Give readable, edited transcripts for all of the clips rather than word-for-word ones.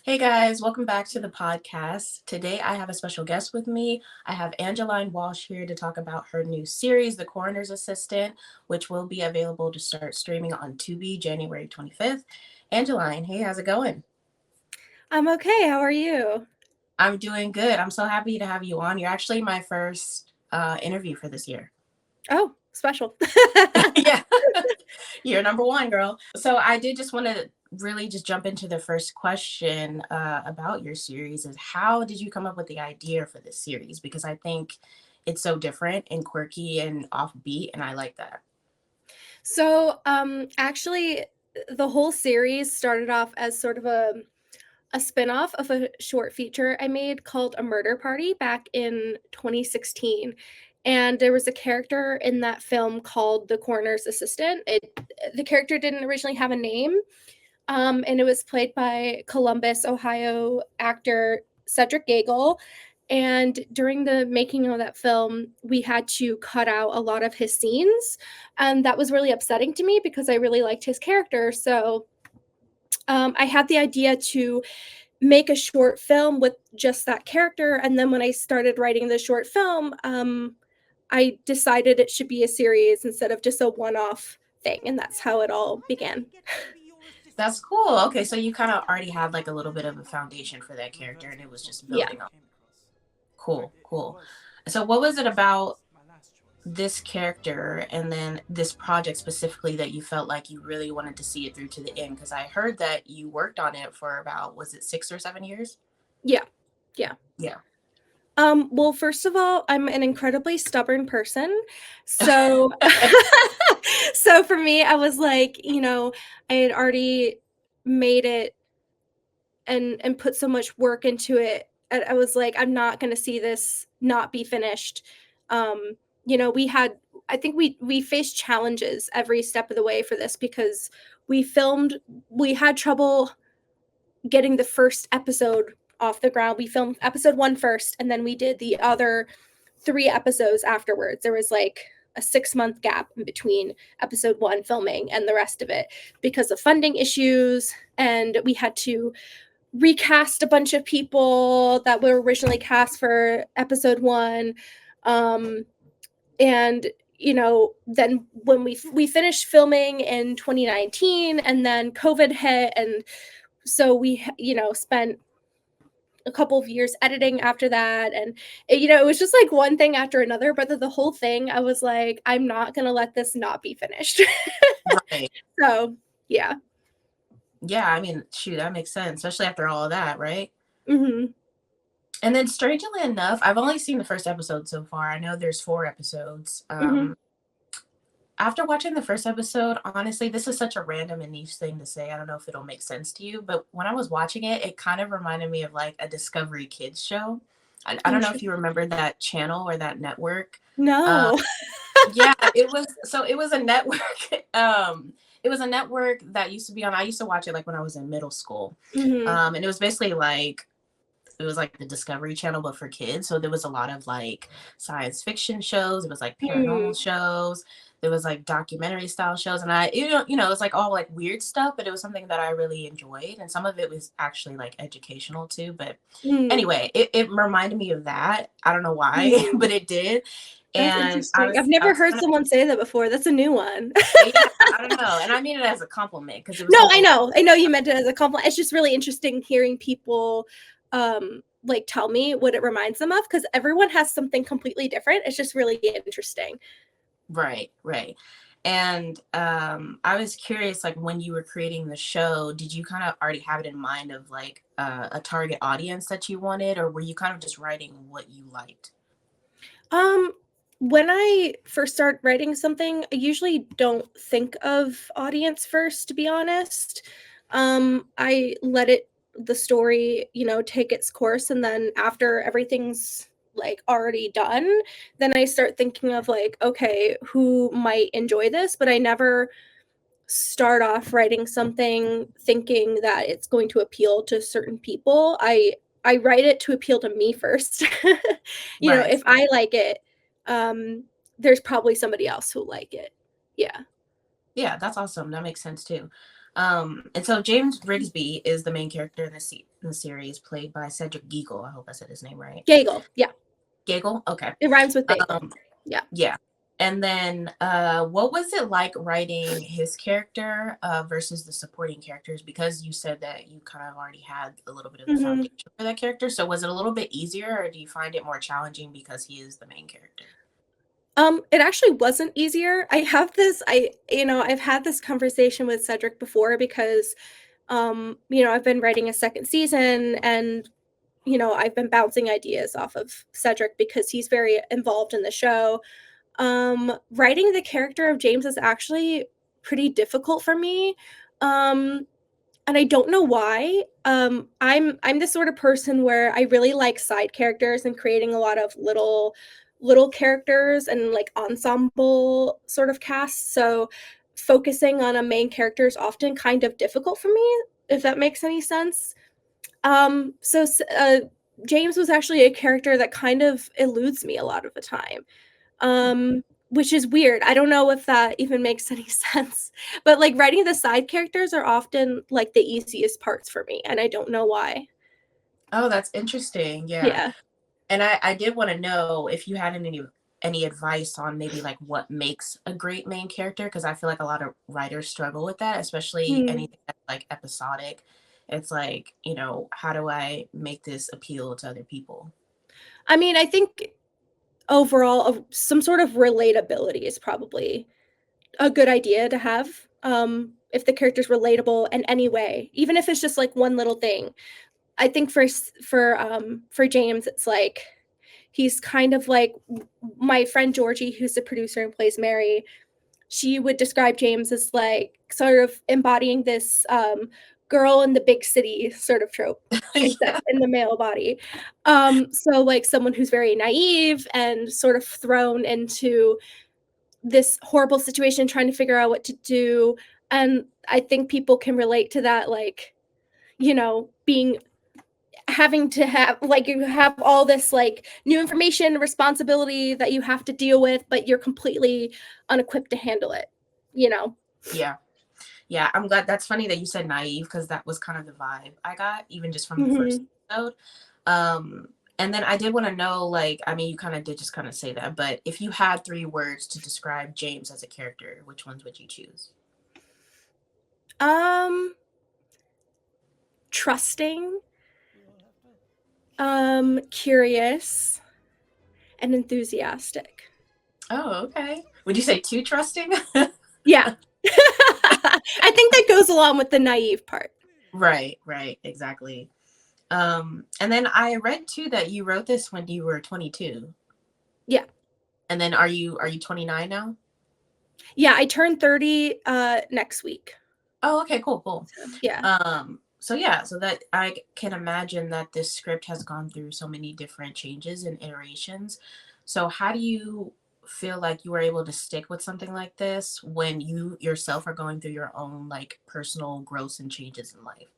Hey guys, welcome back to the podcast. Today I have a special guest with me. I have Angeline Walsh here to talk about her new series, The Coroner's Assistant, which will be available to start streaming on Tubi January 25th. Angeline, hey, how's it going? I'm okay. How are you? I'm doing good. I'm so happy to have you on. You're actually my first interview for this year. Oh, special. Yeah, you're number one, girl. So I did just want to really just jump into the first question about your series is how did you come up with the idea for this series? Because I think it's so different and quirky and offbeat, and I like that. Actually, the whole series started off as sort of a spin-off of a short feature I made called A Murder Party back in 2016. And there was a character in that film called the coroner's assistant. The character didn't originally have a name, and it was played by Columbus, Ohio actor Cedric Gagel. And during the making of that film, we had to cut out a lot of his scenes. And that was really upsetting to me because I really liked his character. So I had the idea to make a short film with just that character. And then when I started writing the short film, I decided it should be a series instead of just a one off thing. And that's how it all began. That's cool. Okay, so you kind of already had like a little bit of a foundation for that character, and it was just Yeah. building up. Cool, cool. So what was it about this character and then this project specifically that you felt like you really wanted to see it through to the end? Because I heard that you worked on it for about, was it 6 or 7 years? Yeah. Yeah. Yeah. Well, first of all, I'm an incredibly stubborn person. So so for me, I was like, I had already made it and put so much work into it. I was like, I'm not going to see this not be finished. Um, we had I think we faced challenges every step of the way for this because we had trouble getting the first episode off the ground. We filmed episode 1 first, and then we did the other 3 episodes afterwards. There was like a 6-month gap in between episode 1 filming and the rest of it because of funding issues, and we had to recast a bunch of people that were originally cast for episode 1. And then when we finished filming in 2019, and then COVID hit, and so we spent a couple of years editing after that, and it was just like one thing after another, but the whole thing I was like, I'm not gonna let this not be finished. Right. So yeah. Yeah, I mean, shoot, that makes sense, especially after all of that, right? Hmm. And then strangely enough, I've only seen the first episode so far. I know there's 4 episodes. Hmm. After watching the first episode, honestly, this is such a random and niche thing to say. I don't know if it'll make sense to you, but when I was watching it, it kind of reminded me of like a Discovery Kids show. I don't know if you Interesting. remember that channel or that network. Uh, No. yeah, it was a network. It was a network that used to be on. I used to watch it like when I was in middle school. Hmm. And it was basically like it was like the Discovery Channel, but for kids. So there was a lot of like science fiction shows. It was like Hmm. paranormal shows. There was like documentary style shows, and it was like all like weird stuff, but it was something that I really enjoyed, and some of it was actually like educational too. But Hmm. anyway, it reminded me of that. I don't know why, Hmm. but it did, That's and interesting. I've I never was heard kind of someone say that before. That's a new one. yeah, I don't know, and I mean it as a compliment because it was No, I something. know. I know you meant it as a compliment. It's just really interesting hearing people like tell me what it reminds them of because everyone has something completely different. It's just really interesting. Right, right. And I was curious, like when you were creating the show, did you kind of already have it in mind of like a target audience that you wanted, or were you kind of just writing what you liked? Um when I first start writing something, I usually don't think of audience first, to be honest. I let it the story, take its course, and then after everything's like already done, then I start thinking of like, okay, who might enjoy this, but I never start off writing something thinking that it's going to appeal to certain people. I write it to appeal to me first. Right. If I like it, um, there's probably somebody else who'll like it. Yeah. Yeah, that's awesome. That makes sense too. And so James Rigsby is the main character in the in the series, played by Cedric Geagle. I hope I said his name right. Gagel, yeah. Gagel? Okay. It rhymes with bagel. Um, Yeah. yeah. And then what was it like writing his character versus the supporting characters? Because you said that you kind of already had a little bit of the Mhm. foundation for that character. So was it a little bit easier, or do you find it more challenging because he is the main character? It actually wasn't easier. I've had this conversation with Cedric before because, I've been writing a second season and, I've been bouncing ideas off of Cedric because he's very involved in the show. Writing the character of James is actually pretty difficult for me. Um, and I don't know why. I'm the sort of person where I really like side characters and creating a lot of little characters and like ensemble sort of casts. So focusing on a main character is often kind of difficult for me, if that makes any sense. So James was actually a character that kind of eludes me a lot of the time, which is weird. I don't know if that even makes any sense. But like writing the side characters are often like the easiest parts for me, and I don't know why. Oh, that's interesting. Yeah. Yeah. And I did want to know if you had any advice on maybe like what makes a great main character, because I feel like a lot of writers struggle with that, especially Hmm. anything that's like episodic. It's like, how do I make this appeal to other people? I mean, I think overall, some sort of relatability is probably a good idea to have. If the character's relatable in any way, even if it's just like one little thing. I think for James, it's like he's kind of like my friend Georgie, who's the producer and plays Mary. She would describe James as like sort of embodying this girl in the big city sort of trope, except Yeah. in the male body. So like someone who's very naive and sort of thrown into this horrible situation, trying to figure out what to do. And I think people can relate to that, like, being having to have like you have all this like new information responsibility that you have to deal with, but you're completely unequipped to handle it, you know. Yeah. Yeah. I'm glad. That's funny that you said naive, because that was kind of the vibe I got, even just from the first Hmm. episode. Um, and then I did want to know, like, I mean, you kind of did just kind of say that, but if you had 3 words to describe James as a character, which ones would you choose? um Trusting, curious, and enthusiastic. Oh, okay. Would you say too trusting? Yeah. I think that goes along with the naive part. Right, right, exactly. And then I read too that you wrote this when you were 22. Yeah. And then are you 29 now? Yeah, I turn 30 next week. Oh, okay, cool, cool. So, yeah. So yeah, so that I can imagine that this script has gone through so many different changes and iterations. So how do you feel like you were able to stick with something like this when you yourself are going through your own like personal growth and changes in life?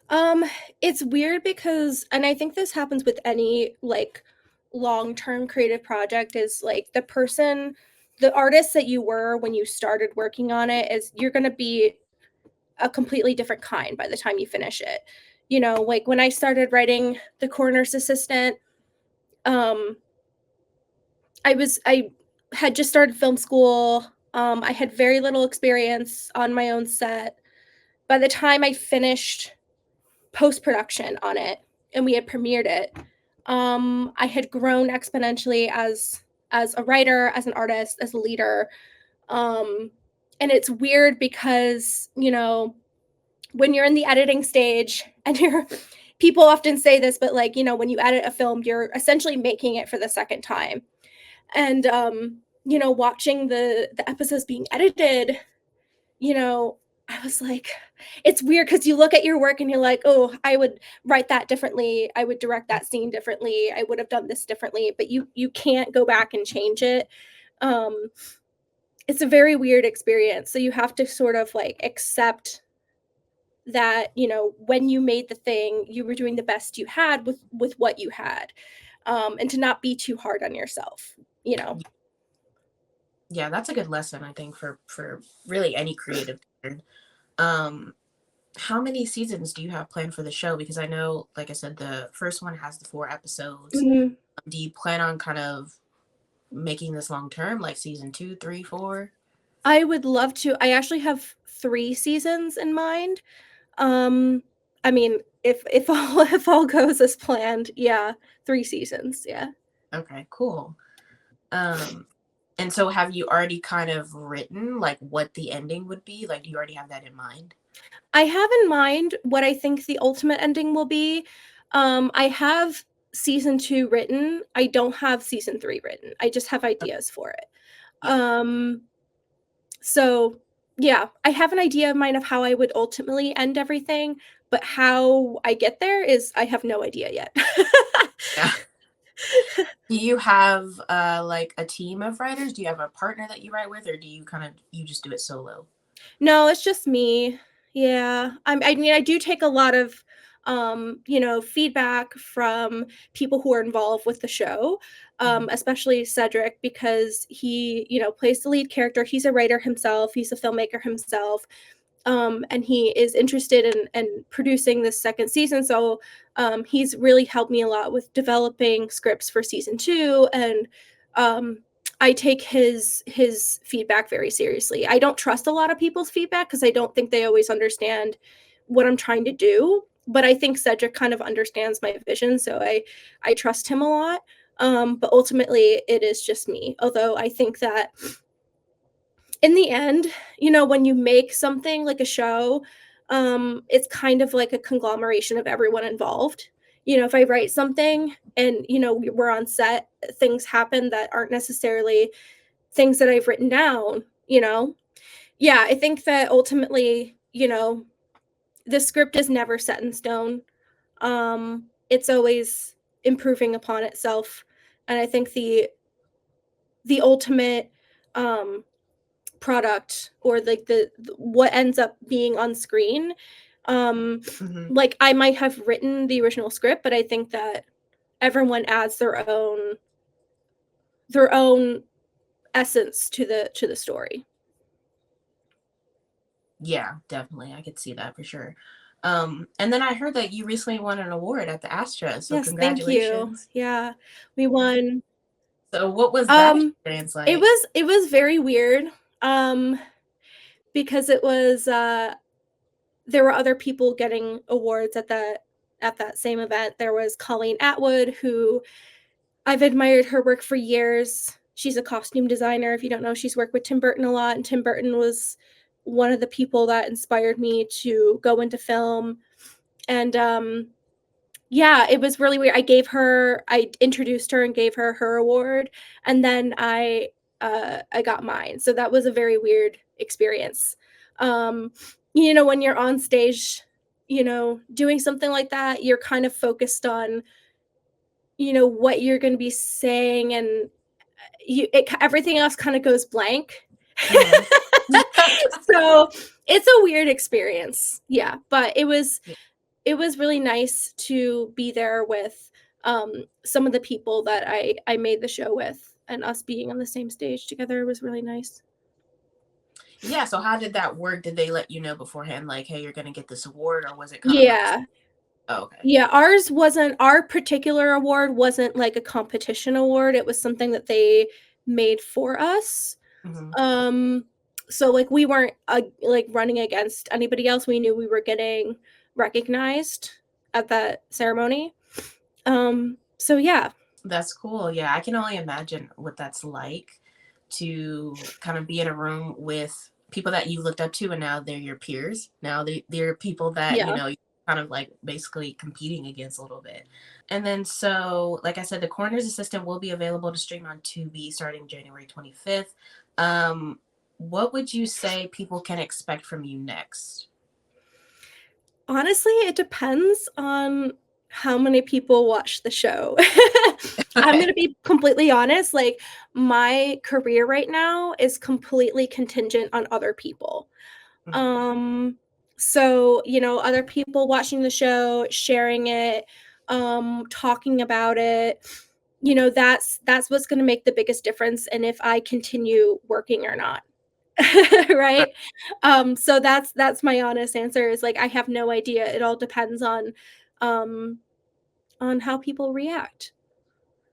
Um, it's weird because and I think this happens with any, like, long-term creative project is, like, the artist that you were when you started working on it is you're gonna be a completely different kind by the time you finish it. Like, when I started writing The Coroner's Assistant, um, I had just started film school, I had very little experience on my own set. By the time I finished post-production on it and we had premiered it, I had grown exponentially as a writer, as an artist, as a leader. Um, and it's weird because, when you're in the editing stage and you're people often say this, but like, when you edit a film, you're essentially making it for the second time. And watching the episodes being edited, you know, I was like, it's weird because you look at your work and you're like, oh, I would write that differently. I would direct that scene differently. I would have done this differently, but you can't go back and change it. Um, it's a very weird experience. So you have to sort of like accept that, when you made the thing, you were doing the best you had with what you had. And to not be too hard on yourself, you know. Yeah, that's a good lesson, I think, for really any creative. Um, How many seasons do you have planned for the show? Because I know, like I said, the first one has the 4 episodes. Mhm. Do you plan on kind of making this long term, like season two, three, four? I would love to. I actually have 3 seasons in mind. Um, I mean, if all if all goes as planned, yeah, 3 seasons, yeah. Okay, cool. Um, and so have you already kind of written like what the ending would be? Like, do you already have that in mind? I have in mind what I think the ultimate ending will be. I have season 2 written. I don't have season 3 written. I just have ideas for it. Yeah. Um, so yeah, I have an idea of mine of how I would ultimately end everything, but how I get there is I have no idea yet. Yeah. Do you have like a team of writers? Do you have a partner that you write with, or do you kind of you just do it solo? No, it's just me. Yeah. I mean, I do take a lot of, feedback from people who are involved with the show, Hmm. especially Cedric, because he, plays the lead character. He's a writer himself, he's a filmmaker himself. And he is interested in producing this second season. So he's really helped me a lot with developing scripts for season 2, and um, I take his feedback very seriously. I don't trust a lot of people's feedback because I don't think they always understand what I'm trying to do. But I think Cedric kind of understands my vision, so I trust him a lot. But ultimately, it is just me. Although I think that in the end, when you make something like a show, it's kind of like a conglomeration of everyone involved. If I write something and, we're on set, things happen that aren't necessarily things that I've written down, Yeah, I think that ultimately, the script is never set in stone. It's always improving upon itself. And I think the ultimate um product, or like what ends up being on screen, um Hmm. like I might have written the original script, but I think that everyone adds their own essence to the story. Yeah, definitely. I could see that for sure. And then I heard that you recently won an award at the Astra, so Yes, thank you. congratulations. Yeah, we won. So what was that um experience it like? was it was very weird, um because it was there were other people getting awards at that same event. There was Colleen Atwood, who I've admired her work for years. She's a costume designer. If you don't know, she's worked with Tim Burton a lot, and Tim Burton was one of the people that inspired me to go into film. And yeah, it was really weird. I introduced her and gave her her award, and then I got mine. So that was a very weird experience. Um, when you're on stage, doing something like that, you're kind of focused on what you're going to be saying, and everything else kind of goes blank. Hmm. So it's a weird experience, yeah, but it was really nice to be there with some of the people that I made the show with, and us being on the same stage together was really nice. Yeah, so how did that work? Did they let you know beforehand, like, hey, you're gonna get this award, or was it kind of like, Yeah. oh, okay. Yeah, our particular award wasn't like a competition award, it was something that they made for us. Hmm. Um, so, like, we weren't, like, running against anybody else, we knew we were getting recognized at that ceremony. So yeah. That's cool. Yeah, I can only imagine what that's like to kind of be in a room with people that you looked up to, and now they're your peers. Now they're people that, Yeah. you're kind of like basically competing against a little bit. And then, so, like I said, the Coroner's Assistant will be available to stream on Tubi starting January 25th. What would you say people can expect from you next? Honestly, it depends on how many people watch the show. I'm Okay. gonna be completely honest, like, my career right now is completely contingent on other people. Mhm. Um, so, other people watching the show, sharing it, talking about it, that's what's gonna make the biggest difference in if I continue working or not. Right? So that's my honest answer is, like, I have no idea. It all depends um, on how people react.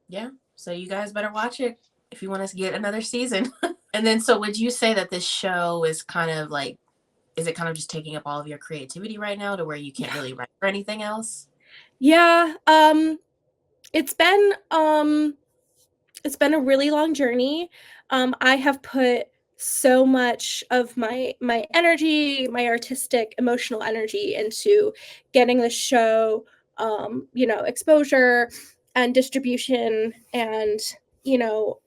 Yeah. So you guys better watch it if you want to get another season. And then, so would you say that this show is kind of like, is it kind of just taking up all of your creativity right now to where you can't Yeah. really write for anything else? Yeah, it's been, it's been a really long journey. I have put so much of my energy, my artistic, emotional energy into getting the show, exposure and distribution, and you know,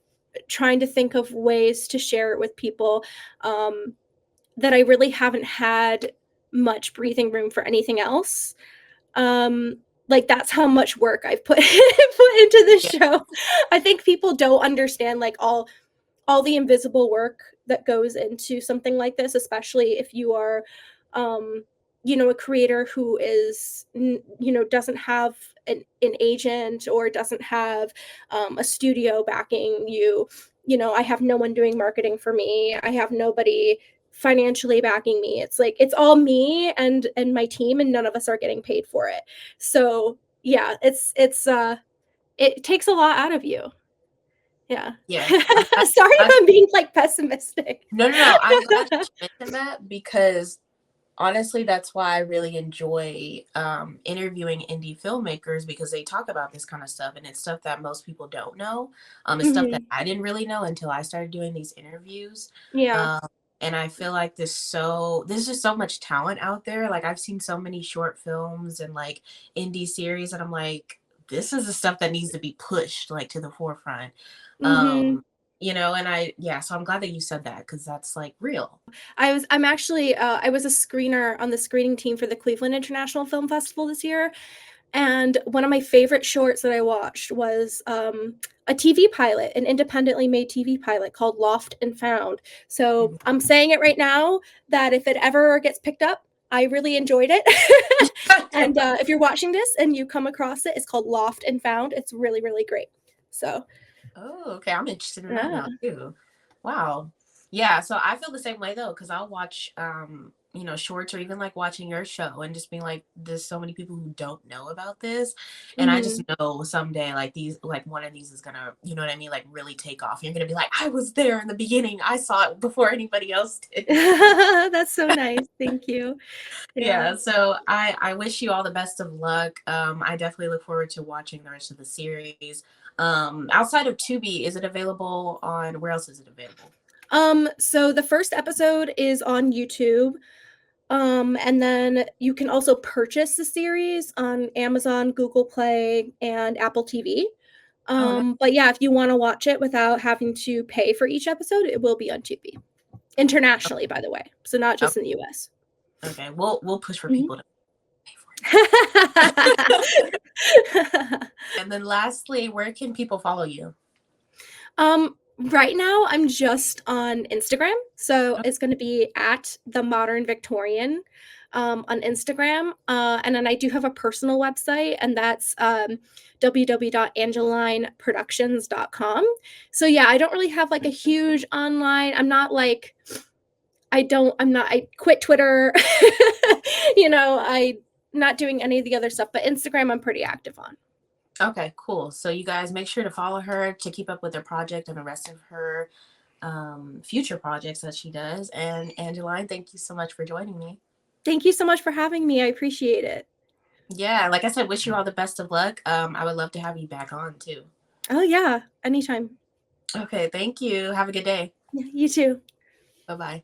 trying to think of ways to share it with people, that I really haven't had much breathing room for anything else. Um, like, that's how much work I've put put into this Yeah. show. I think people don't understand, like, all the invisible work that goes into something like this, especially if you are, um, a creator who is, doesn't have an agent or doesn't have a studio backing you. I have no one doing marketing for me. I have nobody financially backing me. It's like it's all me and my team, and none of us are getting paid for it. So yeah, it takes a lot out of you. Yeah. Yeah. Sorry if I'm I'm being, like, pessimistic. no, no, no. I'm glad that you mentioned that because honestly, that's why I really enjoy interviewing indie filmmakers because they talk about this kind of stuff and it's stuff that most people don't know. It's stuff that Mhm. I didn't really know until I started doing these interviews. Yeah. Um, and I feel like there's just so much talent out there. Like I've seen so many short films and like indie series, and I'm like, this is the stuff that needs to be pushed like to the forefront. Mhm. And yeah, so I'm glad that you said that because that's like real. I'm actually, I was a screener on the screening team for the Cleveland International Film Festival this year, and one of my favorite shorts that I watched was, a TV pilot, an independently made TV pilot called Loft and Found. So, I'm saying it right now that if it ever gets picked up, I really enjoyed it. And, if you're watching this and you come across it, it's called Loft and Found. It's really, really great. So, Oh, okay. I'm interested in that yeah. now too. Wow. Yeah, so I feel the same way though, because I'll watch shorts or even like watching your show and just being like, there's so many people who don't know about this. And I just Mhm. know someday like one of these is gonna, you know what I mean, like really take off. You're gonna be like, I was there in the beginning. I saw it before anybody else did. That's so nice. Thank you. Yeah. Yeah, so I wish you all the best of luck. I definitely look forward to watching the rest of the series. Outside of Tubi, is it available on where else is it available? So the first episode is on YouTube. And then you can also purchase the series on Amazon, Google Play, and Apple TV. Oh, no. But yeah, if you want to watch it without having to pay for each episode, it will be on Tubi. Internationally, by the way. So not Oh, just in the US. okay. We'll push for Mhm. people to pay for it. And then lastly, where can people follow you? Right now I'm just on Instagram. So Oh, it's going to be at the Modern Victorian on Instagram. And then I do have a personal website, and that's www.angelineproductions.com. So yeah, I don't really have like a huge online. I'm not like, I quit Twitter. I not doing any of the other stuff, but Instagram I'm pretty active on. okay, cool. So you guys make sure to follow her to keep up with her project and the rest of her future projects that she does. And Angeline, thank you so much for joining me. Thank you so much for having me. I appreciate it. Yeah, like I said, wish you all the best of luck. I would love to have you back on too. Oh yeah, anytime. Okay, thank you. Have a good day. Yeah, you too. Bye bye.